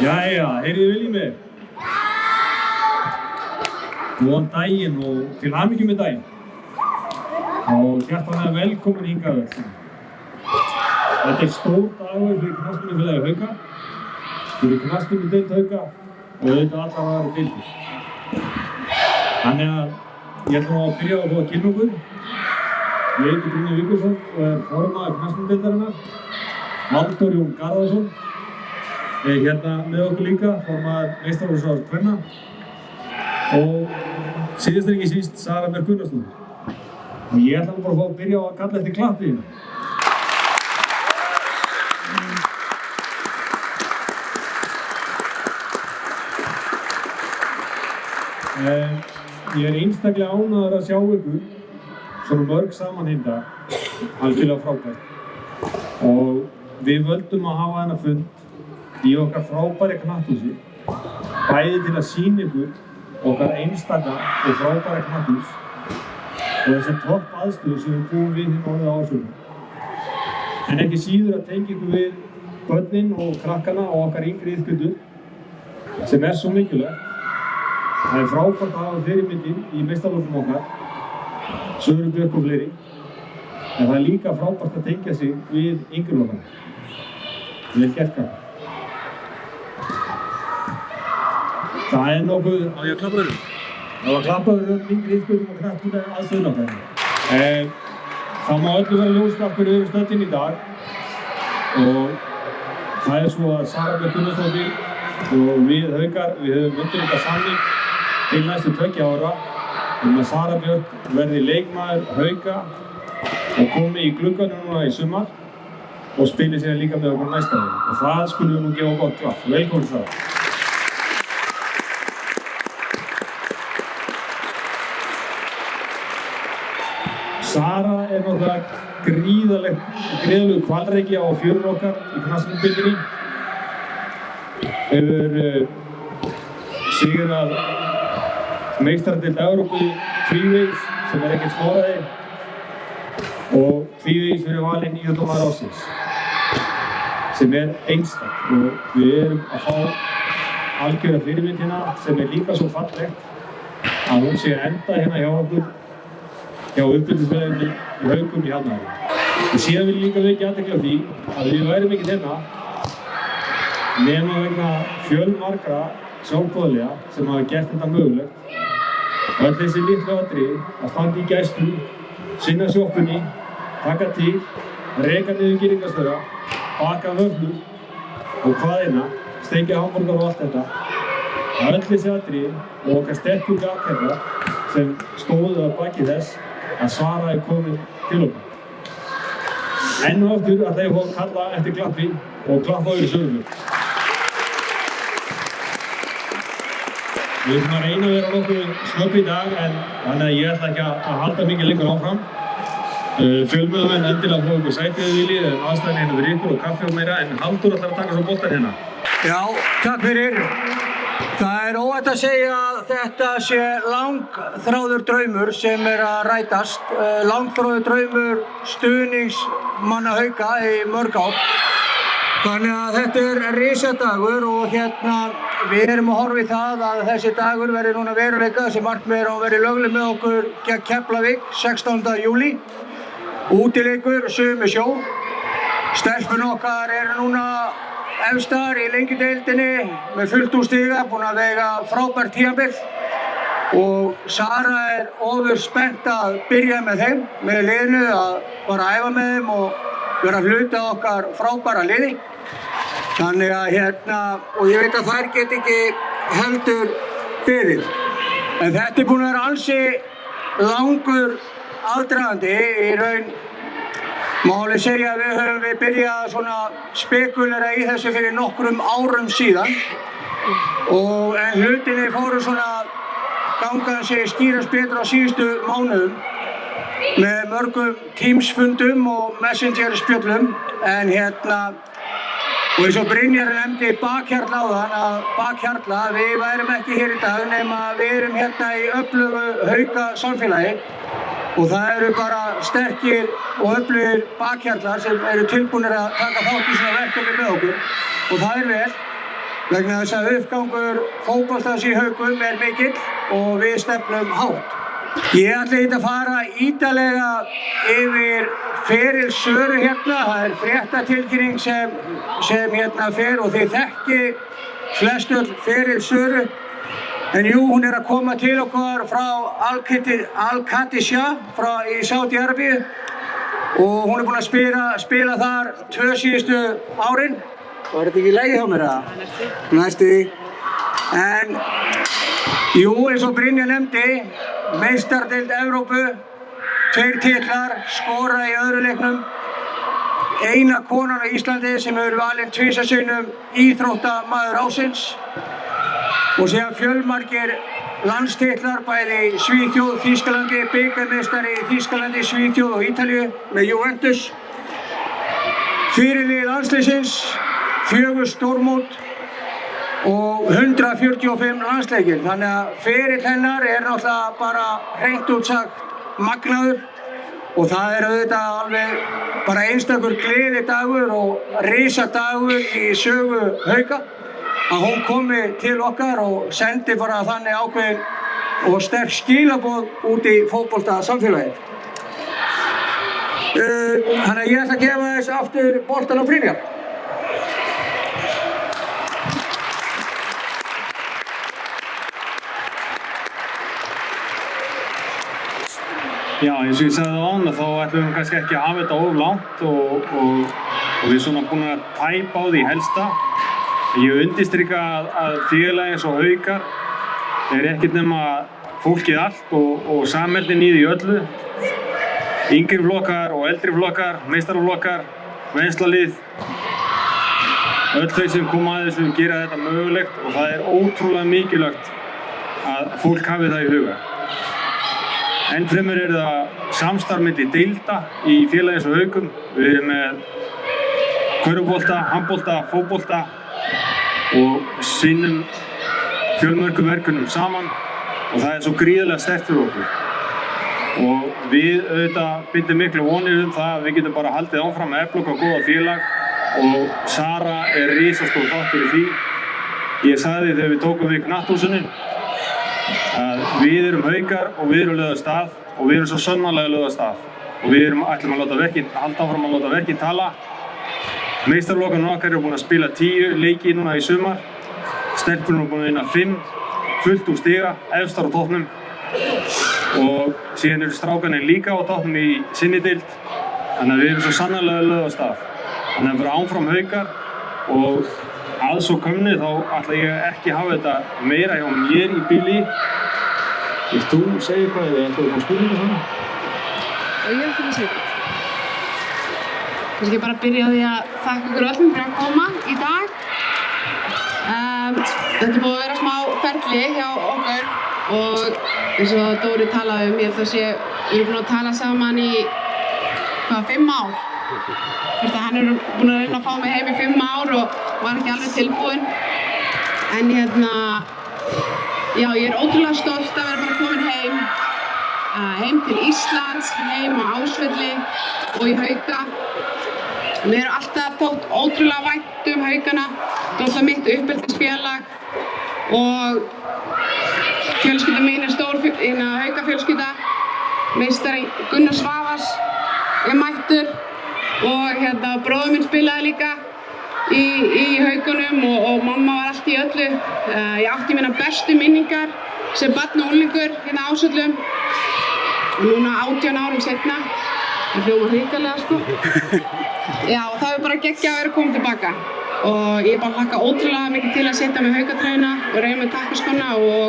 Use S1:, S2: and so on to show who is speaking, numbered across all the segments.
S1: Jæja, heyrðu vel í mig? Góðan daginn og til hamingju með daginn. Og hjartanlega velkomin hingað öll. Þetta stór dagur fyrir knattspyrnufélagið Hauka, fyrir knattspyrnudeild Hauka og auðvitað allar aðrar deildir. Þannig að ég ætla að byrja á að fá að kynna okkur. Ég heiti Brynjar Víkursson og formaður knattspyrnudeildarinnar. Halldór Jón Garðarsson er hérna með okkur líka, formaður meistaraflokks kvenna. Og síðast en ekki síst Sara Björk Gunnarsdóttir. Og ég ætla bara að fá að byrja á að kalla eftir klappi hérna. Ég er einstaklega ánægður að sjá ykkur svona mörg saman hérna, algjörlega frábært. Og við völdum að hafa þennan fund í okkar frábæri knatthúsi, bæði til að sýna ykkur okkar einstaka og frábæra knatthús og þessar topp aðstöðu sem við búum við hérna orðið á Ásvöllum. En ekki síður að tengja ykkur við börnin og krakkana og okkar yngri iðkendur sem er svo mikilvægt. Það er frábært að hafa fyrirmyndir í meistaraflokkum okkar, Söru Björk og fleiri. En það er líka frábært að tengja sig við yngri okkar. Vel gert krakkar. Það er nokkuð, á ég að klappa þér? Það var að klappa þér yngri iðkendum og knattspyrnu aðstöðuna okkar. Það má öllu vera ljóst af hverju við erum stödd inn í dag. Og það er svo að Sara Björk Gunnarsdóttir og við Haukar, við höfum undirritað samning til næstu 2 ára um að Sara Björk verði leikmaður Hauka og komi í glugganum núna í sumar og spili sér líka með okkur næsta ári. Og það skulum við nú gefa gott klapp. Velkomin Sara. Sara er náttúrulega gríðarlegu hvalreki á fjörun okkar í knattspyrnudeildinni. Hefur sigrað meistaradeild Evrópu tvívegis sem er ekkert smáræði og tvívegis verið valinn íþróttamaður ársins sem er einstakt og við erum að fá algjöra fyrirmynd hérna sem er líka svo fallegt að hún sé enda hérna hjá okkur hjá uppeldisfélaginu í Haukum í Hafnarfirði. Og síðan vil ég líka vekja athygli á því að við værum ekkert hérna nema vegna fjölmargra sjálfboðaliða sem hafa gert þetta mögulegt. Og öll þessi litlu atriði að standa í gæslu, sinna sjoppunni, taka til, reka niður girðingarstöðra, baka vöflur og hvaðina, steikja hamborgar og allt þetta. Öll þessi atriði og okkar sterku gagkerra sem stóðu að baki þess að Sara er komin til okkar. Enn og aftur ætla ég að fá að kalla eftir klappi og klappa yfir Söru. Við erum að reyna að vera nokkuð snögg í dag en þannig að ég ætla ekki að halda mikið lengur áfram. Fjölmiðlamenn endilega fá ykkur sætið ef viljið en aðstæðan hérna fyrir ykkur og kaffi og meira en Halldór ætlar að taka svo boltan hérna.
S2: Já, takk fyrir. Það er óhætt að segja að þetta sé langþráður draumur sem er að rætast. Langþráður draumur stuðningsmanna Hauka í mörg ár. Þannig að þetta er risadagur og hérna við erum að horfa í það að þessi dagur verði núna veruleika. Þessi markmið er að verði lögleg með okkur gegn Keflavík 16. júlí. Útileikur, Sumi sjó. Stelpun okkar eru núna efstar í lengjudeildinni með fullt úr stiga, búin að vega frábært tímabil og Sara er ofur spennt að byrja með þeim, með liðinu, að fara að æfa með þeim og vera hluti af okkar frábæra liði. Þannig að hérna, og ég veit að þær get ekki heldur beðið. En þetta er búin að vera ansi langur aðdragandi í raun. Má alveg segja að við höfum byrjað svona spekulera í þessu fyrir nokkrum árum síðan en hlutinni fóru svona ganga sig skýrast betur á síðustu mánuðum með mörgum Teams-fundum og Messenger-spjöllum en hérna og eins og Brynjar nefndi bakhjarla áðan að bakhjarla við værum ekki hér í dag nema við erum hérna í öflugu Hauka samfélagi og það eru bara sterkir og öflugir bakhjarlar sem eru tilbúnir að taka þátt í svona verkefni með okkur og það er vel vegna þess að uppgangur fótboltans í Haukum mikill og við stefnum hátt. Ég ætla ekki að fara ítarlega yfir feril Söru hérna, það fréttatilkynning sem hérna fer og þið þekki flestöll feril Söru. En jú, hún að koma til okkar frá Al-Qadisiyah í Sádi-Arabíu og hún búin að spila þar 2 síðustu árin. Var þetta ekki í lagi hjá mér eða? Næstu því. En jú, eins og Brynja nefndi, meistardeild Evrópu, 2 titlar, skora í öðru leiknum. Eina konan á Íslandi sem hefur valinn 2 sinnum íþróttamaður ársins. Og síðan fjölmargir landstitlar bæði í Svíþjóð, Þýskalandi, bikarmeistari í Þýskalandi, Svíþjóð og Ítalíu með Juventus. Fyrirliði landsliðsins, 4 stórmót og 145 landsleikir. Þannig að ferill hennar náttúrulega bara hreint út sagt magnaður og það auðvitað alveg bara einstakur gleðidagur og risadagur í sögu Hauka að hún komi til okkar og sendi bara þannig ákveðin og sterk skilaboð út í fótboltasamfélagið. Þannig að ég ætla að gefa þess aftur boltan á Brynjar.
S1: Já, eins og ég sagði áðan þá ætlum við kannski ekki að hafa þetta of langt og við svona búin að tæpa á því helsta. Ég undirstrika að félagi eins og Haukar ekkert nema fólkið allt og samheldnin í því öllu. Yngri flokkar og eldri flokkar, meistaraflokkar, venslahlið. Öll þau sem koma að þessu gera þetta mögulegt og það ótrúlega mikilvægt að fólk hafi það í huga. Enn fremur það samstarf milli deilda í félagi eins og Haukum. Við erum með körfubolta, handbolta, fótbolta og sinnum fjölmörgum verkefnum saman og það svo gríðarlega sterkt fyrir okkur. Og við auðvitað bindum miklu vonir það að við getum bara haldið áfram með efla okkar góða félag og Sara risastór þáttur í því. Ég sagði þegar við tókum við knatthúsinu að við erum Haukar og við erum lögð af stað og við erum svo sannarlega lögð af stað og við ætlum að halda áfram að láta verkin tala. Meistaraflokkarnir okkar búin að spila 10 leiki núna í sumar. Stelpurinn búin að vinna 5 fullt úr stiga, efstar á toppnum og síðan strákarnir líka á toppnum í sinni deild. Þannig að við erum svo sannarlega lögð af stað. Þannig að við erum áfram Haukar og að svo komni þá ætla ég ekki að hafa þetta meira hjá mér í bili. Vilt þú segja hvað eða ætlaðu að fá spurningu svona?
S3: Ég til að segja. Kannski bara byrja á því að þakka ykkur öllum fyrir að koma í dag. Þetta búið að vera smá ferli hjá okkur og eins og Dóri talaði ég held að við erum búin að tala saman í 5 ár. Hann búin að reyna að fá mig heim í 5 ár og var ekki alveg tilbúinn. En já, ég ótrúlega stolt að vera bara komin heim til Íslands, heim á Ásvelli og í Hauka. Mér hefur alltaf þótt ótrúlega vænt Haukana. Þetta er alltaf mitt uppeldisfélag og fjölskylda mín stór Haukafjölskylda. Meistari Gunnar Svavars mættur og bróðir minn spilaði líka í Haukunum og mamma var allt í öllu. Ég átti mínar bestu minningar sem barn og unglingur á Ásvöllum og núna 18 árum seinna. Það hljómar hrikalega sko. Já, og það bara geggjað að vera komið tilbaka og ég bara hlakka ótrúlega mikið til að setja með Haukatreyjuna og reyna með takkaskóna og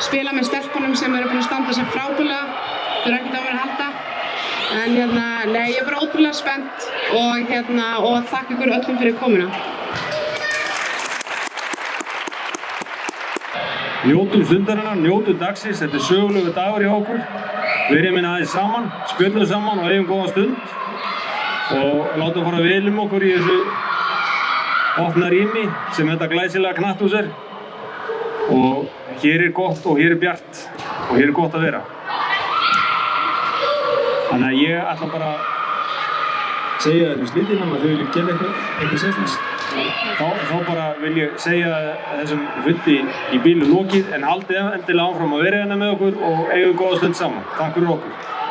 S3: spila með stelpunum sem eru búin að standa sér frábærlega. Þau eru ekkert á mér að halda. En nei, ég er bara ótrúlega spennt og þakka ykkur öllum fyrir komuna.
S1: Njótum stundarinnar, njótum dagsins, þetta sögulegu dagur hjá okkur. Við erum aðeins saman, spjöllum saman og eigum góða stund og látum fara vel okkur í þessu opna rými sem þetta glæsilega knatthús og hér gott og hér bjart og hér gott að vera. Þannig að ég ætla bara að segja þetta slítið að þau vilja gera eitthvað sérstæðs. Þá bara vil ég segja þessum fundi í bílu lokið en haldið endilega áfram að vera hérna með okkur og eigum góða stund saman. Takk fyrir okkur.